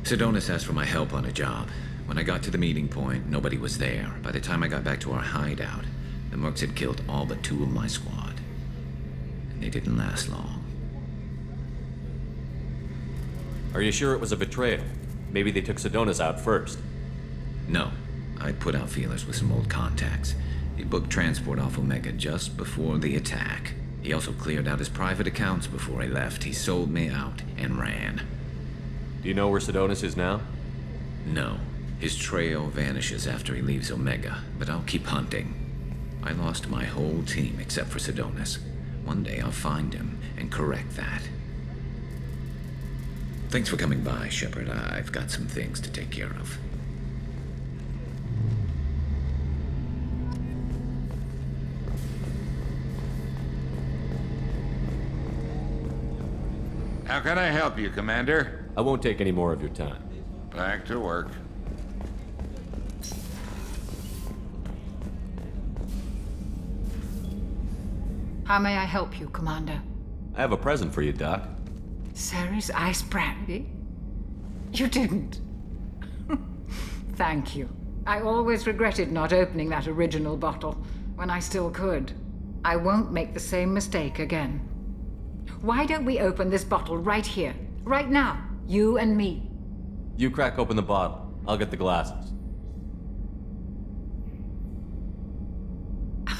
Sidonus asked for my help on a job. When I got to the meeting point, nobody was there. By the time I got back to our hideout, the Mercs had killed all but 2 of my squad. And they didn't last long. Are you sure it was a betrayal? Maybe they took Sidonus out first. No. I put out feelers with some old contacts. He booked transport off Omega just before the attack. He also cleared out his private accounts before he left. He sold me out and ran. Do you know where Sidonus is now? No. His trail vanishes after he leaves Omega, but I'll keep hunting. I lost my whole team except for Sidonus. One day I'll find him and correct that. Thanks for coming by, Shepard. I've got some things to take care of. How can I help you, Commander? I won't take any more of your time. Back to work. How may I help you, Commander? I have a present for you, Doc. Ceres ice brandy? You didn't. Thank you. I always regretted not opening that original bottle when I still could. I won't make the same mistake again. Why don't we open this bottle right here, right now, you and me? You crack open the bottle. I'll get the glasses.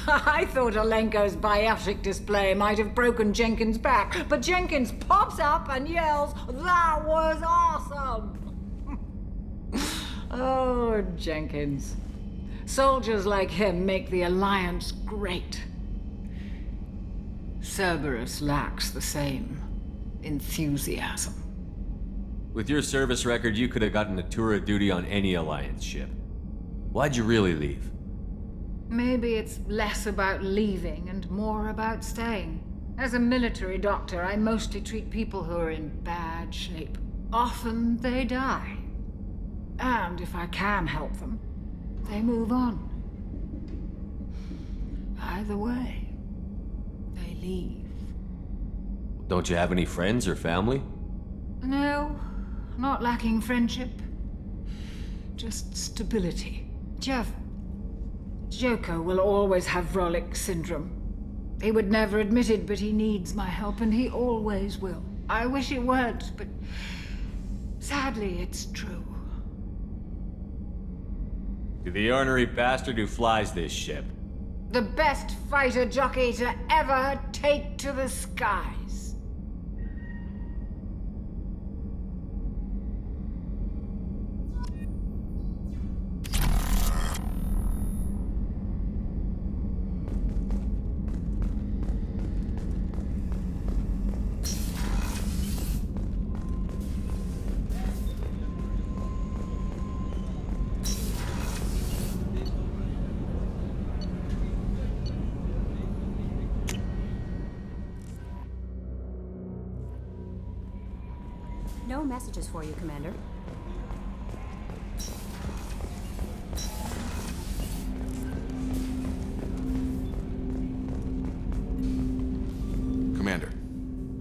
I thought Alenko's biotic display might have broken Jenkins' back, but Jenkins pops up and yells, "That was awesome!" Oh, Jenkins. Soldiers like him make the Alliance great. Cerberus lacks the same enthusiasm. With your service record, you could have gotten a tour of duty on any Alliance ship. Why'd you really leave? Maybe it's less about leaving and more about staying. As a military doctor, I mostly treat people who are in bad shape. Often they die. And if I can help them, they move on. Either way, they leave. Don't you have any friends or family? No, not lacking friendship. Just stability. Jeff, Joko will always have Vrolik syndrome. He would never admit it, but he needs my help, and he always will. I wish it weren't, but sadly, it's true. To the ornery bastard who flies this ship. The best fighter jockey to ever take to the skies. no messages for you, Commander. Commander,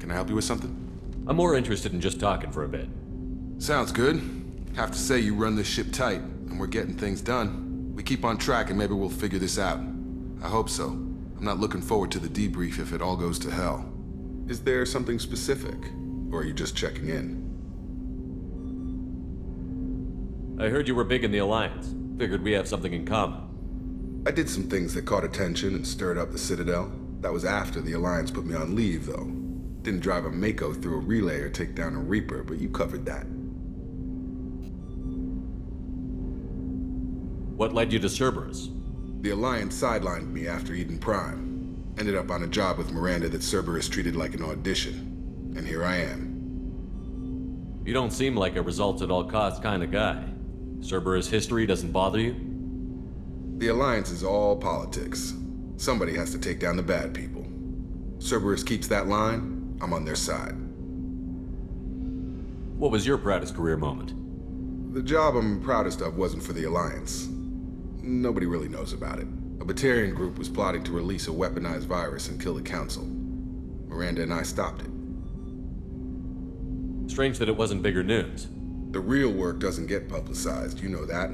can I help you with something? I'm more interested in just talking for a bit. Sounds good. Have to say you run this ship tight, and we're getting things done. We keep on track and maybe we'll figure this out. I hope so. I'm not looking forward to the debrief if it all goes to hell. Is there something specific? Or are you just checking in? I heard you were big in the Alliance. Figured we have something in common. I did some things that caught attention and stirred up the Citadel. That was after the Alliance put me on leave, though. Didn't drive a Mako through a relay or take down a Reaper, but you covered that. What led you to Cerberus? The Alliance sidelined me after Eden Prime. Ended up on a job with Miranda that Cerberus treated like an audition. And here I am. You don't seem like a results-at-all-costs kind of guy. Cerberus history doesn't bother you? The Alliance is all politics. Somebody has to take down the bad people. Cerberus keeps that line, I'm on their side. What was your proudest career moment? The job I'm proudest of wasn't for the Alliance. Nobody really knows about it. A Batarian group was plotting to release a weaponized virus and kill the Council. Miranda and I stopped it. Strange that it wasn't bigger news. The real work doesn't get publicized, you know that.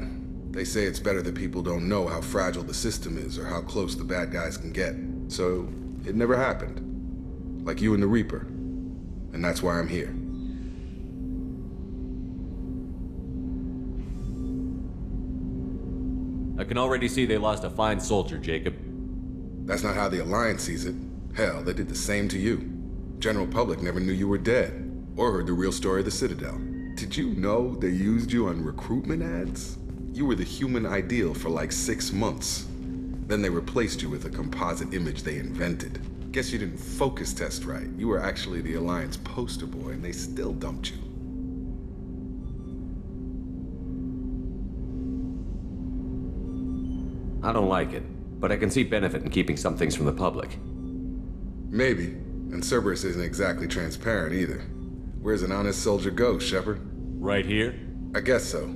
They say it's better that people don't know how fragile the system is or how close the bad guys can get. So, it never happened. Like you and the Reaper. And that's why I'm here. I can already see they lost a fine soldier, Jacob. That's not how the Alliance sees it. Hell, they did the same to you. General public never knew you were dead, or heard the real story of the Citadel. Did you know they used you on recruitment ads? You were the human ideal for like 6 months. Then they replaced you with a composite image they invented. Guess you didn't focus test right. You were actually the Alliance poster boy, and they still dumped you. I don't like it, but I can see benefit in keeping some things from the public. Maybe. And Cerberus isn't exactly transparent either. Where's an honest soldier go, Shepard? Right here? I guess so.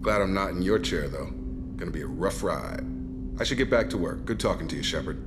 Glad I'm not in your chair, though. Gonna be a rough ride. I should get back to work. Good talking to you, Shepard.